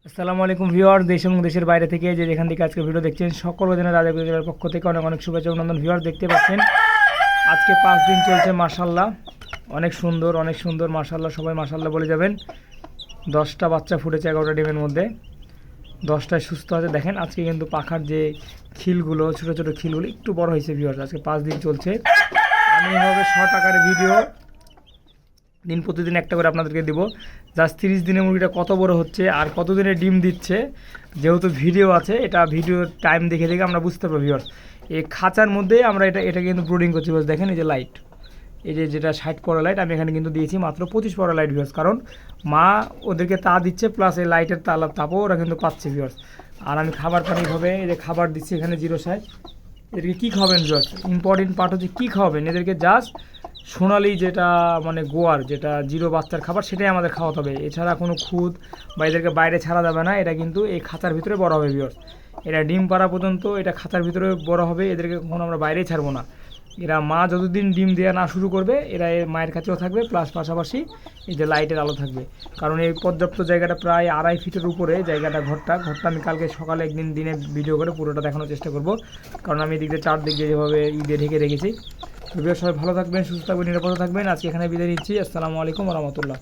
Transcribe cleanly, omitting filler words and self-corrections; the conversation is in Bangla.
আসসালামু আলাইকুম ভিউয়ার, দেশ এবং দেশের বাইরে থেকে যে যেখান থেকে আজকে ভিডিও দেখছেন সকল অধীনে রাজা পরিবারের পক্ষ থেকে অনেক অনেক শুভেচ্ছা অভিনন্দন। ভিউয়ার দেখতে পাচ্ছেন আজকে 5 দিন চলছে মাশাআল্লাহ, অনেক সুন্দর মাশাআল্লাহ, সবাই মাশাআল্লাহ বলে যাবেন। 10টা বাচ্চা ফুটেছে 11টা ডিমের মধ্যে, 10টায় সুস্থ আছে। দেখেন আজকে কিন্তু পাখার যে খিলগুলো, ছোটো ছোটো খিলগুলো একটু বড় হয়েছে ভিউয়ার। আজকে 5 দিন চলছে। আমি এভাবে শর্ট আকারে ভিডিও দিন প্রতিদিন একটা করে আপনাদেরকে দেবো। জাস্ট 30 দিনের মুরগিটা কত বড় হচ্ছে আর কত দিনে ডিম দিচ্ছে, যেহেতু ভিডিও আছে, এটা ভিডিওর টাইম দেখে দেখে আমরা বুঝতে পারবো ভিউয়ার্স। এই খাঁচার মধ্যে আমরা এটা কিন্তু ব্রুডিং করছি। বস দেখেন এই যে লাইট, এই যেটা 60 পরা লাইট আমি এখানে কিন্তু দিয়েছি মাত্র 25 পরা লাইট ভিউয়ার্স, কারণ মা ওদেরকে তা দিচ্ছে, প্লাস এই লাইটের তাপও ওরা কিন্তু পাচ্ছে ভিউয়ার্স। আর আমি খাবার পানি ভাবে এই যে খাবার দিচ্ছি এখানে 0 এদেরকে কী খাওয়াবেন ভিউয়ার্স, ইম্পর্টেন্ট পার্ট হচ্ছে কী খাওয়াবেন এদেরকে। জাস্ট সোনালি যেটা মানে গোয়ার যেটা 0 বাচ্চার খাবার, সেটাই আমাদের খাওয়াতে হবে। এছাড়া কোনো খুদ বা এদেরকে বাইরে ছাড়া যাবে না। এটা কিন্তু এই খাঁচার ভিতরে বড় হবে ভিউয়ার্স। এরা ডিম পাড়া পর্যন্ত এটা খাঁচার ভিতরে বড় হবে, এদেরকে কখনো আমরা বাইরেই ছাড়বো না। এরা মা যতদিন ডিম দেওয়া না শুরু করবে এরা এর মায়ের কাছেও থাকবে, প্লাস পাশাপাশি এই যে লাইটের আলো থাকবে। কারণ এই পর্যাপ্ত জায়গাটা প্রায় 2.5 ফিটের উপরে জায়গাটা, ঘরটা আমি কালকে সকালে একদিন দিনে ভিডিও করে পুরোটা দেখানোর চেষ্টা করব, কারণ আমি এদিকে চারদিক দিয়ে যেভাবে দিয়ে ঢেকে রেখেছি। সবাই ভালো থাকবেন, সুস্থ থাকবেন, নিরাপদে থাকবেন। আজকে এখানে বিদায় নিচ্ছি। আসসালামু আলাইকুম ওয়া রাহমাতুল্লাহ।